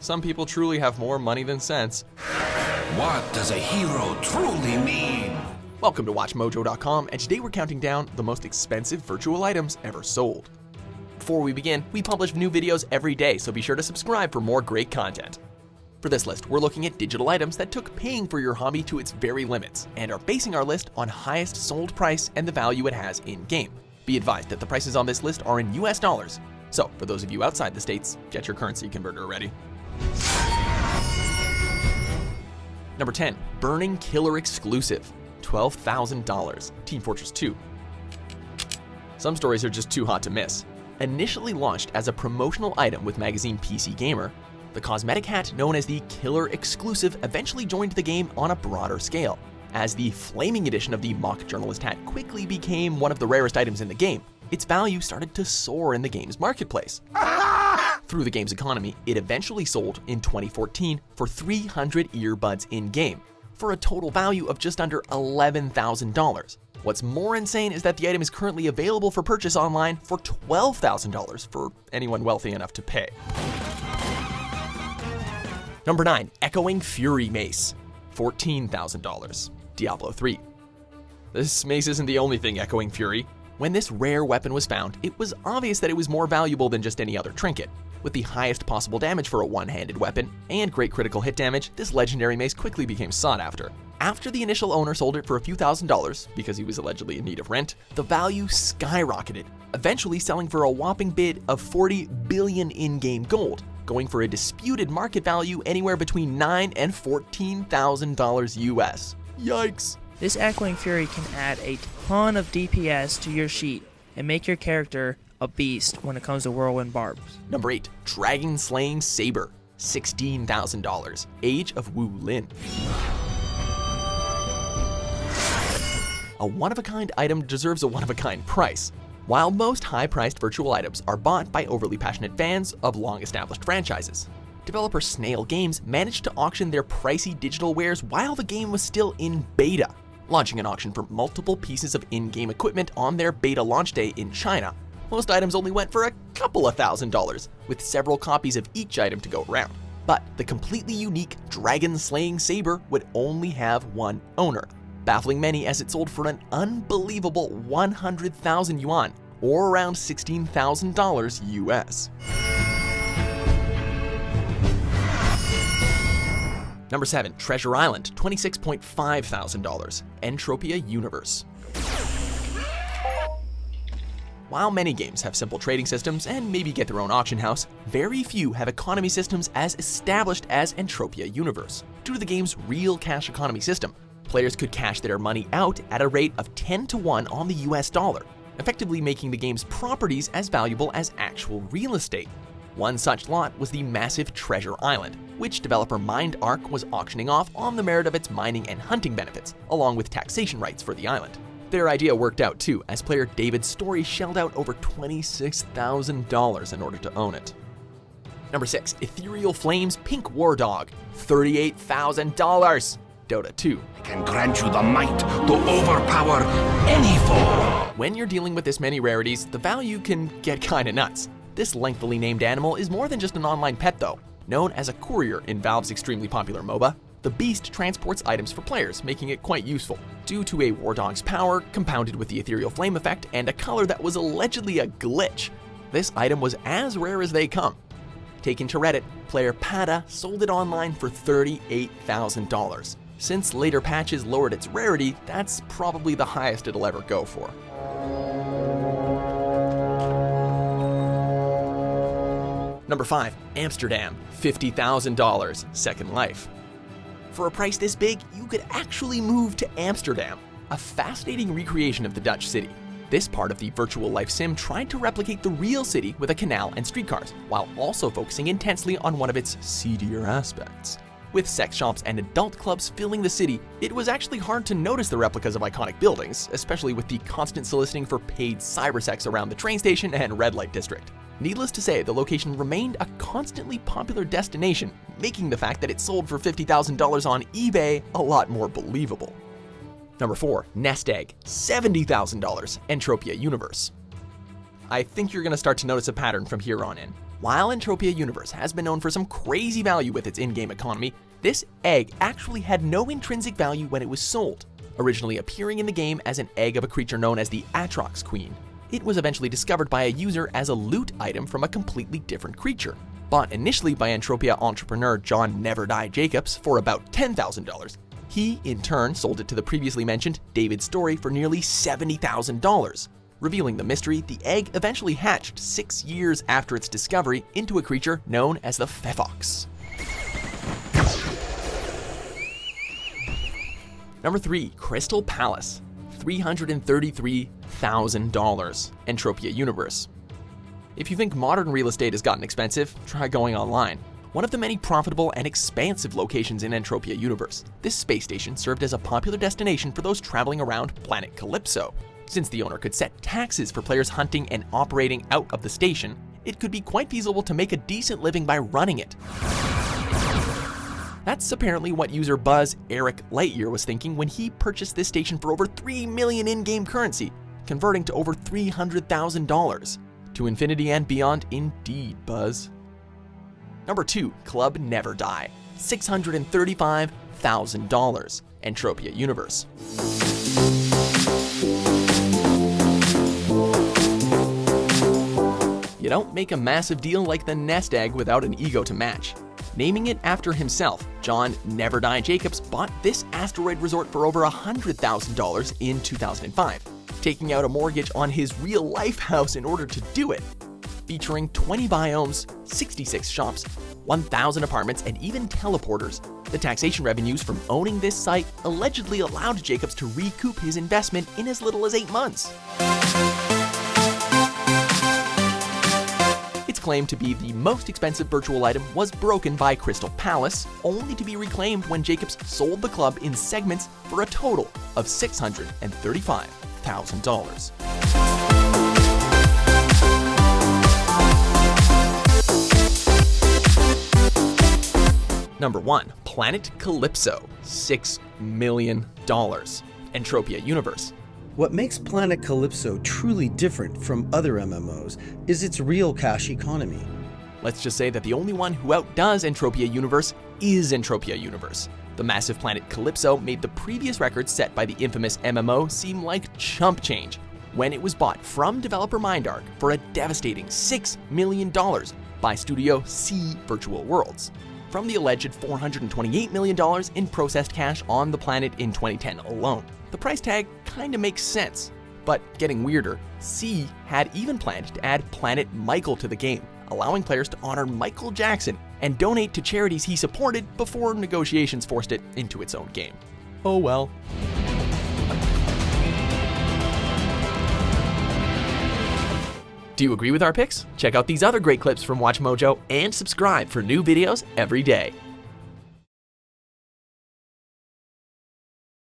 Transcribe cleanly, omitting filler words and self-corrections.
Some people truly have more money than sense. What does a hero truly mean? Welcome to WatchMojo.com, and today we're counting down the most expensive virtual items ever sold. Before we begin, we publish new videos every day, so be sure to subscribe for more great content. For this list, we're looking at digital items that took paying for your hobby to its very limits, and are basing our list on highest sold price and the value it has in-game. Be advised that the prices on this list are in US dollars, so for those of you outside the States, get your currency converter ready. Number 10, Burning Killer exclusive, $12,000, Team Fortress 2. Some stories are just too hot to miss. Initially launched as a promotional item with magazine PC Gamer, the cosmetic hat known as the Killer Exclusive eventually joined the game on a broader scale, as the flaming edition of the mock journalist hat quickly became one of the rarest items in the game. Its value started to soar in the game's marketplace. Through the game's economy, it eventually sold in 2014 for 300 earbuds in-game, for a total value of just under $11,000. What's more insane is that the item is currently available for purchase online for $12,000 for anyone wealthy enough to pay. Number 9, Echoing Fury Mace, $14,000, Diablo 3. This mace isn't the only thing echoing fury. When this rare weapon was found, it was obvious that it was more valuable than just any other trinket. With the highest possible damage for a one-handed weapon and great critical hit damage, this legendary mace quickly became sought after. After the initial owner sold it for a few $1,000s, because he was allegedly in need of rent, the value skyrocketed, eventually selling for a whopping bid of 40 billion in-game gold, going for a disputed market value anywhere between $9,000 and $14,000 US. Yikes! This Echoing Fury can add a ton of DPS to your sheet and make your character a beast when it comes to whirlwind barbs. Number 8, Dragon Slaying Sabre, $16,000, Age of Wu Lin. A one-of-a-kind item deserves a one-of-a-kind price. While most high-priced virtual items are bought by overly passionate fans of long-established franchises, developer Snail Games managed to auction their pricey digital wares while the game was still in beta, launching an auction for multiple pieces of in-game equipment on their beta launch day in China. Most items only went for a couple of $1,000s, with several copies of each item to go around. But the completely unique Dragon Slaying Sabre would only have one owner, baffling many as it sold for an unbelievable 100,000 yuan, or around $16,000 US. Number 7, Treasure Island, $26,500, Entropia Universe. While many games have simple trading systems and maybe get their own auction house, very few have economy systems as established as Entropia Universe. Due to the game's real cash economy system, players could cash their money out at a rate of 10 to 1 on the US dollar, effectively making the game's properties as valuable as actual real estate. One such lot was the massive Treasure Island, which developer MindArc was auctioning off on the merit of its mining and hunting benefits, along with taxation rights for the island. Their idea worked out too, as player David Story shelled out over $26,000 in order to own it. Number 6, Ethereal Flames Pink War Dog, $38,000, Dota 2. I can grant you the might to overpower any foe. When you're dealing with this many rarities, the value can get kinda nuts. This lengthily named animal is more than just an online pet though. Known as a courier in Valve's extremely popular MOBA, the beast transports items for players, making it quite useful. Due to a war dog's power, compounded with the ethereal flame effect, and a color that was allegedly a glitch, this item was as rare as they come. Taken to Reddit, player Pada sold it online for $38,000. Since later patches lowered its rarity, that's probably the highest it'll ever go for. Number 5, Amsterdam, $50,000, Second Life. For a price this big, you could actually move to Amsterdam, a fascinating recreation of the Dutch city. This part of the virtual life sim tried to replicate the real city with a canal and streetcars, while also focusing intensely on one of its seedier aspects. With sex shops and adult clubs filling the city, it was actually hard to notice the replicas of iconic buildings, especially with the constant soliciting for paid cybersex around the train station and red light district. Needless to say, the location remained a constantly popular destination, making the fact that it sold for $50,000 on eBay a lot more believable. Number 4, Nest Egg, $70,000, Entropia Universe. I think you're going to start to notice a pattern from here on in. While Entropia Universe has been known for some crazy value with its in-game economy, this egg actually had no intrinsic value when it was sold, originally appearing in the game as an egg of a creature known as the Atrox Queen. It was eventually discovered by a user as a loot item from a completely different creature. Bought initially by Entropia entrepreneur John Never Die Jacobs for about $10,000, he in turn sold it to the previously mentioned David Story for nearly $70,000. Revealing the mystery, the egg eventually hatched 6 years after its discovery into a creature known as the Fefox. Number 3. Crystal Palace, $333,000, Entropia Universe. If you think modern real estate has gotten expensive, try going online. One of the many profitable and expansive locations in Entropia Universe, this space station served as a popular destination for those traveling around planet Calypso. Since the owner could set taxes for players hunting and operating out of the station, it could be quite feasible to make a decent living by running it. That's apparently what user Buzz Eric Lightyear was thinking when he purchased this station for over 3 million in-game currency, converting to over $300,000. To infinity and beyond indeed, Buzz. Number 2. Club Never Die, $635,000, Entropia Universe. You don't make a massive deal like the nest egg without an ego to match. Naming it after himself, John Never Die Jacobs bought this asteroid resort for over $100,000 in 2005, taking out a mortgage on his real-life house in order to do it. Featuring 20 biomes, 66 shops, 1,000 apartments, and even teleporters, the taxation revenues from owning this site allegedly allowed Jacobs to recoup his investment in as little as 8 months. Its claim to be the most expensive virtual item was broken by Crystal Palace, only to be reclaimed when Jacobs sold the club in segments for a total of $635,000. Number 1. Planet Calypso, $6 million, Entropia Universe. What makes Planet Calypso truly different from other MMOs is its real cash economy. Let's just say that the only one who outdoes Entropia Universe is Entropia Universe. The massive planet Calypso made the previous record set by the infamous MMO seem like chump change when it was bought from developer Mindark for a devastating $6 million by Studio C Virtual Worlds, from the alleged $428 million in processed cash on the planet in 2010 alone. The price tag kinda makes sense, but getting weirder, C had even planned to add Planet Michael to the game, allowing players to honor Michael Jackson and donate to charities he supported before negotiations forced it into its own game. Oh well. Do you agree with our picks? Check out these other great clips from WatchMojo and subscribe for new videos every day.